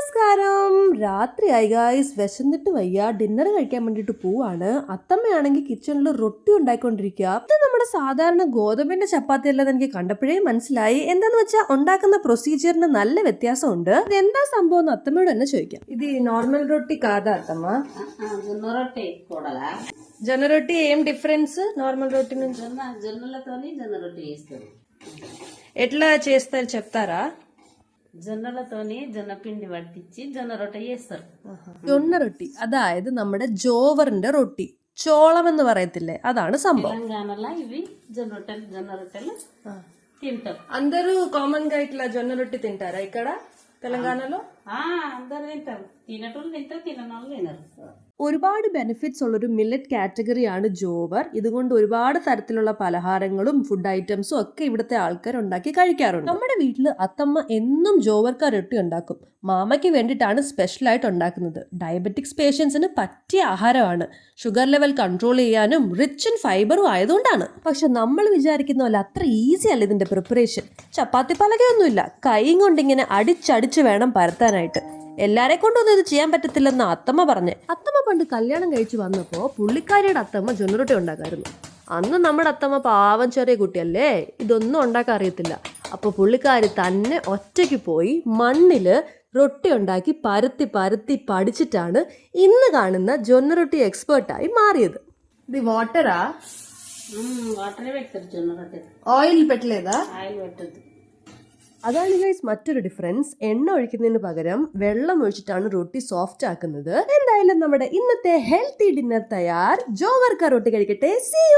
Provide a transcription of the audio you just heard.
നമസ്കാരം. രാത്രിയായി ഗായ്സ്, വിശന്നിട്ട് വയ്യ, ഡിന്നർ കഴിക്കാൻ വേണ്ടിട്ട് പോവാണ്. അത്തമ്മയാണെങ്കിൽ കിച്ചണിൽ റൊട്ടി ഉണ്ടായിക്കൊണ്ടിരിക്കുക. ഇത് നമ്മുടെ സാധാരണ ഗോതമ്പിന്റെ ചപ്പാത്തി അല്ലെന്ന് എനിക്ക് കണ്ടപ്പോഴേ മനസ്സിലായി. എന്താന്ന് വെച്ചാൽ ഉണ്ടാക്കുന്ന പ്രൊസീജിയറിന് നല്ല വ്യത്യാസമുണ്ട്. എന്താ സംഭവം എന്ന് അത്തമ്മയോട് തന്നെ ചോദിക്കാം. ఇది నార్మల్ రొట్టి కాదా అత్తమ్మ? జొన్న రొట్టె కూడలా? జొన్న రొట్టి ఏం డిఫరెన్స్ నార్మల్ రొట్టి నుంచి? జొన్నలతోని జొన్న రొట్టె చేస్తారు. ఎట్లా చేస్తారు చెప్తారా? జొన్నలతోని జొన్న పిండి పట్టించి జొన్న రొట్టె చేస్తారు. ജൊന്ന റൊട്ടി അതായത് നമ്മുടെ ജോവറിന്റെ റൊട്ടി, ചോളം എന്ന് പറയത്തില്ലേ, അതാണ് സംഭవం. తెలంగాణలో ఇవి జొన్న రొట్టెలు తింటారు. అందరూ కామన్ గా ఇట్లా జొన్న రొట్టి తింటారా ఇక్కడ తెలంగాణలో? అందరు తింటారు. తినటోళ్ళు తింటారు, తిననోళ్ళు తినరు. ഒരുപാട് ബെനിഫിറ്റ്സ് ഉള്ളൊരു മില്ലറ്റ് കാറ്റഗറിയാണ് ജോവർ. ഇതുകൊണ്ട് ഒരുപാട് തരത്തിലുള്ള പലഹാരങ്ങളും ഫുഡ് ഐറ്റംസും ഒക്കെ ഇവിടുത്തെ ആൾക്കാർ ഉണ്ടാക്കി കഴിക്കാറുണ്ട്. നമ്മുടെ വീട്ടിൽ അത്തമ്മ എന്നും ജോവർ റൊട്ടി ഉണ്ടാക്കും. മാമയ്ക്ക് വേണ്ടിയിട്ടാണ് സ്പെഷ്യലായിട്ട് ഉണ്ടാക്കുന്നത്. ഡയബറ്റിക്സ് പേഷ്യൻസിന് പറ്റിയ ആഹാരമാണ്. ഷുഗർ ലെവൽ കൺട്രോൾ ചെയ്യാനും റിച്ച് ഇൻ ഫൈബറും ആയതുകൊണ്ടാണ്. പക്ഷെ നമ്മൾ വിചാരിക്കുന്ന പോലെ അത്ര ഈസി അല്ല ഇതിന്റെ പ്രിപ്പറേഷൻ. ചപ്പാത്തി പലകയൊന്നുമില്ല, കൈയും കൊണ്ടിങ്ങനെ അടിച്ചടിച്ച് വേണം പരത്താനായിട്ട്. എല്ലാരെ കൊണ്ടൊന്നും ഇത് ചെയ്യാൻ പറ്റത്തില്ലെന്ന് അത്തമ്മ പറഞ്ഞ്. അത്തമ്മ പണ്ട് കല്യാണം കഴിച്ചു വന്നപ്പോൾ പുള്ളിക്കാരിയുടെ അത്തമ്മ ജൊന്നറൊട്ടി ഉണ്ടാക്കായിരുന്നു. അന്ന് നമ്മുടെ അത്തമ്മ പാവം ചെറിയ കുട്ടിയല്ലേ, ഇതൊന്നും ഉണ്ടാക്കാൻ അറിയത്തില്ല. അപ്പോൾ പുള്ളിക്കാരി തന്നെ ഒറ്റയ്ക്ക് പോയി മണ്ണില് റൊട്ടി ഉണ്ടാക്കി പരത്തി പരത്തി പഠിച്ചിട്ടാണ് ഇന്ന് കാണുന്ന ജൊന്നറൊട്ടി എക്സ്പേർട്ടായി മാറിയത്. ഇത് വാട്ടറാ? వాటరే పెడతారు జొన్న రొట్టె. ഓയിൽ പെട്ടലേതാ? ఆయిల్ పెట్టద్దు. അതാണ് ഗൈസ് മറ്റൊരു ഡിഫറൻസ്. എണ്ണ ഒഴിക്കുന്നതിന് പകരം വെള്ളം ഒഴിച്ചിട്ടാണ് റൊട്ടി സോഫ്റ്റ് ആക്കുന്നത്. എന്തായാലും നമ്മുടെ ഇന്നത്തെ ഹെൽത്തി ഡിന്നർ തയ്യാർ. ജോവർ റൊട്ടി കഴിക്കട്ടെ. See you.